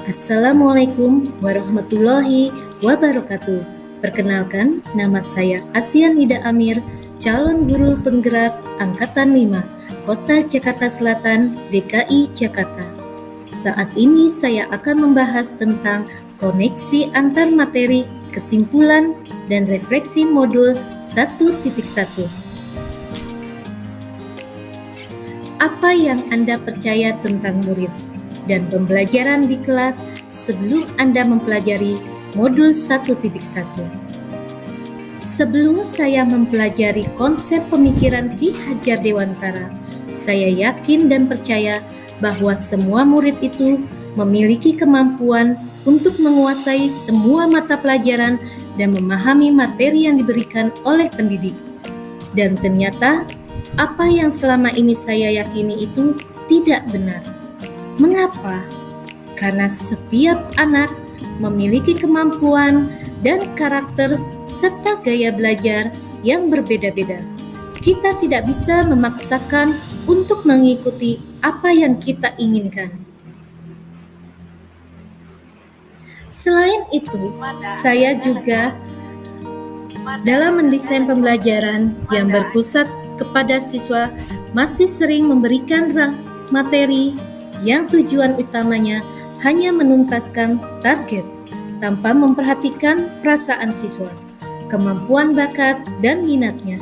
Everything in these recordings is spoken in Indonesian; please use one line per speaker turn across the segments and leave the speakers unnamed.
Assalamualaikum warahmatullahi wabarakatuh. Perkenalkan, nama saya Asian Ida Amir, calon guru penggerak Angkatan 5, Kota Jakarta Selatan, DKI Jakarta. Saat ini saya akan membahas tentang koneksi antar materi, kesimpulan, dan refleksi modul 1.1. Apa yang Anda percaya tentang murid dan pembelajaran di kelas sebelum Anda mempelajari modul 1.1. Sebelum saya mempelajari konsep pemikiran Ki Hajar Dewantara, saya yakin dan percaya bahwa semua murid itu memiliki kemampuan untuk menguasai semua mata pelajaran dan memahami materi yang diberikan oleh pendidik. Dan ternyata, apa yang selama ini saya yakini itu tidak benar. Mengapa? Karena setiap anak memiliki kemampuan dan karakter serta gaya belajar yang berbeda-beda. Kita tidak bisa memaksakan untuk mengikuti apa yang kita inginkan. Selain itu, saya juga dalam mendesain pembelajaran yang berpusat kepada siswa masih sering memberikan materi yang tujuan utamanya hanya menuntaskan target tanpa memperhatikan perasaan siswa, kemampuan bakat, dan minatnya.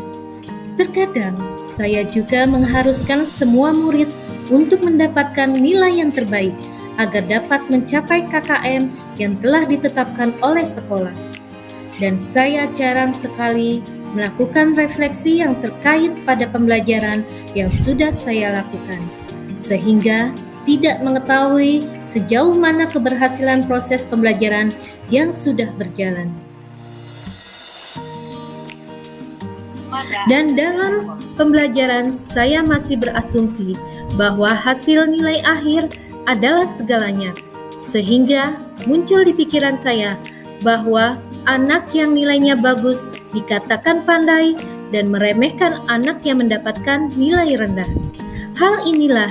Terkadang, saya juga mengharuskan semua murid untuk mendapatkan nilai yang terbaik agar dapat mencapai KKM yang telah ditetapkan oleh sekolah. Dan saya jarang sekali melakukan refleksi yang terkait pada pembelajaran yang sudah saya lakukan, sehingga tidak mengetahui sejauh mana keberhasilan proses pembelajaran yang sudah berjalan. Dan dalam pembelajaran, saya masih berasumsi bahwa hasil nilai akhir adalah segalanya, sehingga muncul di pikiran saya bahwa anak yang nilainya bagus dikatakan pandai dan meremehkan anak yang mendapatkan nilai rendah. Hal inilah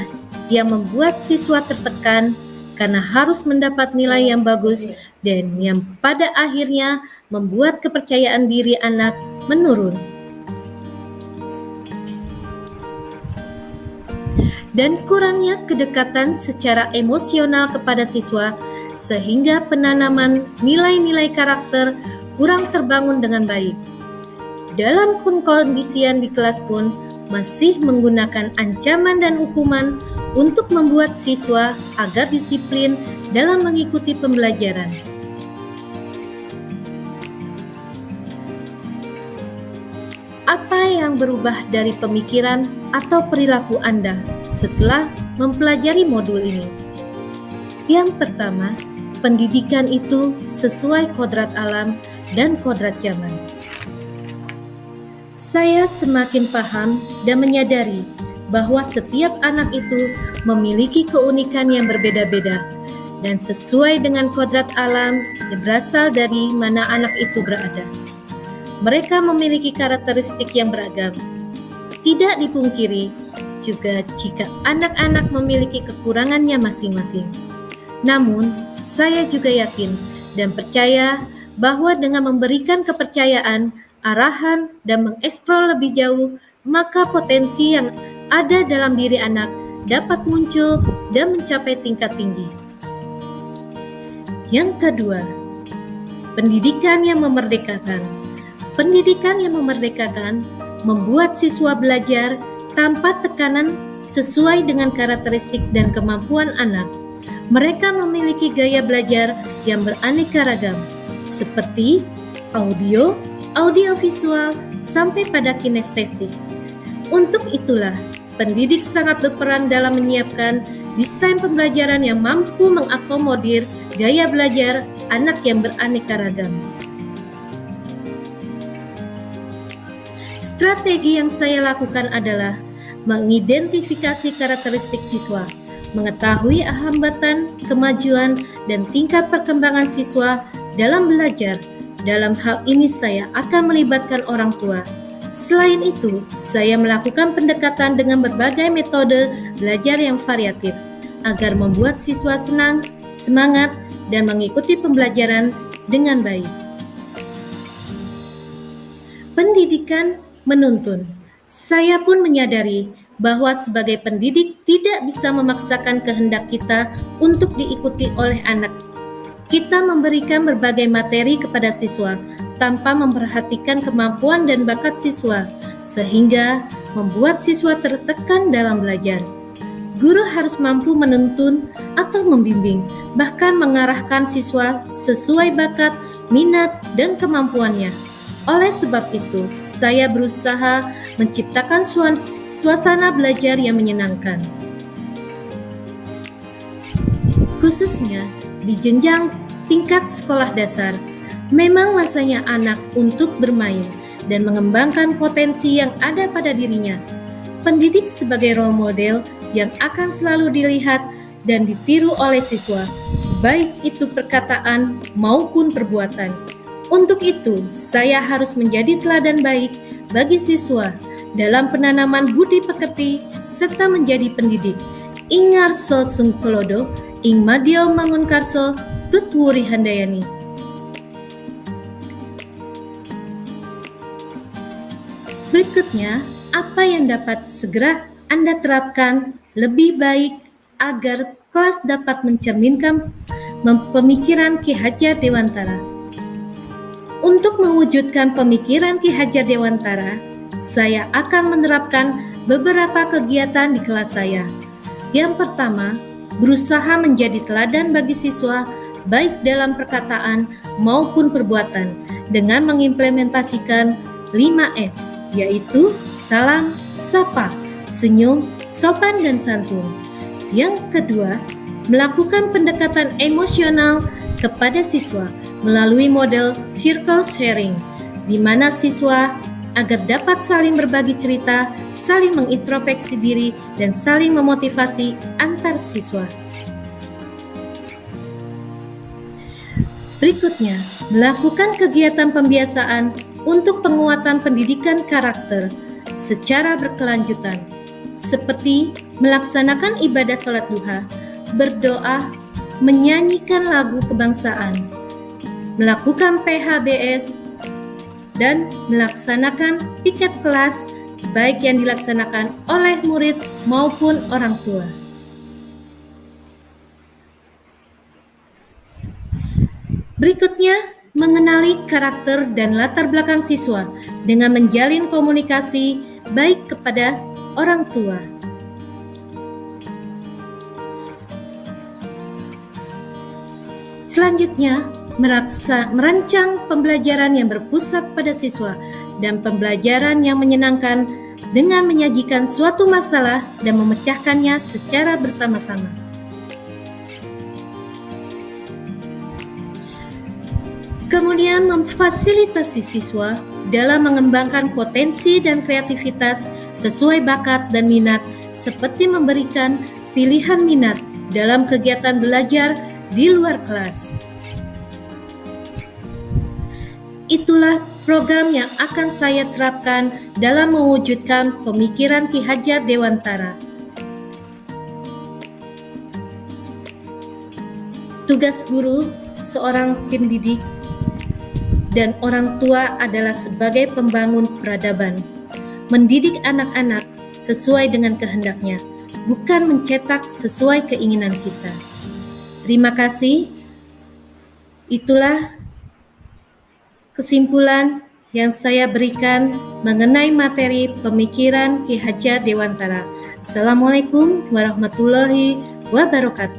yang membuat siswa tertekan karena harus mendapat nilai yang bagus dan yang pada akhirnya membuat kepercayaan diri anak menurun. Dan kurangnya kedekatan secara emosional kepada siswa sehingga penanaman nilai-nilai karakter kurang terbangun dengan baik. Dalam pengkondisian di kelas pun masih menggunakan ancaman dan hukuman untuk membuat siswa agar disiplin dalam mengikuti pembelajaran. Apa yang berubah dari pemikiran atau perilaku Anda setelah mempelajari modul ini? Yang pertama, pendidikan itu sesuai kodrat alam dan kodrat zaman. Saya semakin paham dan menyadari bahwa setiap anak itu memiliki keunikan yang berbeda-beda dan sesuai dengan kodrat alam yang berasal dari mana anak itu berada. Mereka memiliki karakteristik yang beragam. Tidak dipungkiri juga jika anak-anak memiliki kekurangannya masing-masing. Namun, saya juga yakin dan percaya bahwa dengan memberikan kepercayaan, arahan, dan mengeksplor lebih jauh, maka potensi yang ada dalam diri anak dapat muncul dan mencapai tingkat tinggi. Yang kedua, pendidikan yang memerdekakan. Pendidikan yang memerdekakan membuat siswa belajar tanpa tekanan sesuai dengan karakteristik dan kemampuan anak. Mereka memiliki gaya belajar yang beraneka ragam, seperti audio, audiovisual, sampai pada kinestetik. Untuk itulah, pendidik sangat berperan dalam menyiapkan desain pembelajaran yang mampu mengakomodir gaya belajar anak yang beraneka ragam. Strategi yang saya lakukan adalah mengidentifikasi karakteristik siswa, mengetahui hambatan, kemajuan, dan tingkat perkembangan siswa dalam belajar. Dalam hal ini saya akan melibatkan orang tua. Selain itu, saya melakukan pendekatan dengan berbagai metode belajar yang variatif agar membuat siswa senang, semangat, dan mengikuti pembelajaran dengan baik. Pendidikan menuntun. Saya pun menyadari bahwa sebagai pendidik tidak bisa memaksakan kehendak kita untuk diikuti oleh anak. Kita memberikan berbagai materi kepada siswa tanpa memperhatikan kemampuan dan bakat siswa, sehingga membuat siswa tertekan dalam belajar. Guru harus mampu menuntun atau membimbing, bahkan mengarahkan siswa sesuai bakat, minat, dan kemampuannya. Oleh sebab itu, saya berusaha menciptakan suasana belajar yang menyenangkan. Khususnya di jenjang tingkat sekolah dasar, memang masanya anak untuk bermain dan mengembangkan potensi yang ada pada dirinya. Pendidik sebagai role model yang akan selalu dilihat dan ditiru oleh siswa, baik itu perkataan maupun perbuatan. Untuk itu, saya harus menjadi teladan baik bagi siswa dalam penanaman budi pekerti serta menjadi pendidik. Ingarso sungkolodo, ing madya mangunkarso, tutwuri handayani. Berikutnya, apa yang dapat segera Anda terapkan lebih baik agar kelas dapat mencerminkan pemikiran Ki Hajar Dewantara. Untuk mewujudkan pemikiran Ki Hajar Dewantara, saya akan menerapkan beberapa kegiatan di kelas saya. Yang pertama, berusaha menjadi teladan bagi siswa baik dalam perkataan maupun perbuatan dengan mengimplementasikan 5S, yaitu salam, sapa, senyum, sopan, dan santun. Yang kedua, melakukan pendekatan emosional kepada siswa melalui model circle sharing, di mana siswa agar dapat saling berbagi cerita, saling mengintrospeksi diri, dan saling memotivasi antar siswa. Berikutnya, melakukan kegiatan pembiasaan untuk penguatan pendidikan karakter secara berkelanjutan, seperti melaksanakan ibadah sholat duha, berdoa, menyanyikan lagu kebangsaan, melakukan PHBS, dan melaksanakan piket kelas baik yang dilaksanakan oleh murid maupun orang tua. Berikutnya, mengenali karakter dan latar belakang siswa dengan menjalin komunikasi baik kepada orang tua. Selanjutnya, merancang pembelajaran yang berpusat pada siswa dan pembelajaran yang menyenangkan dengan menyajikan suatu masalah dan memecahkannya secara bersama-sama. Kemudian memfasilitasi siswa dalam mengembangkan potensi dan kreativitas sesuai bakat dan minat, seperti memberikan pilihan minat dalam kegiatan belajar di luar kelas. Itulah program yang akan saya terapkan dalam mewujudkan pemikiran Ki Hajar Dewantara. Tugas guru, seorang pendidik, dan orang tua adalah sebagai pembangun peradaban, mendidik anak-anak sesuai dengan kehendaknya, bukan mencetak sesuai keinginan kita. Terima kasih. Itulah kesimpulan yang saya berikan mengenai materi pemikiran Ki Hajar Dewantara. Assalamualaikum warahmatullahi wabarakatuh.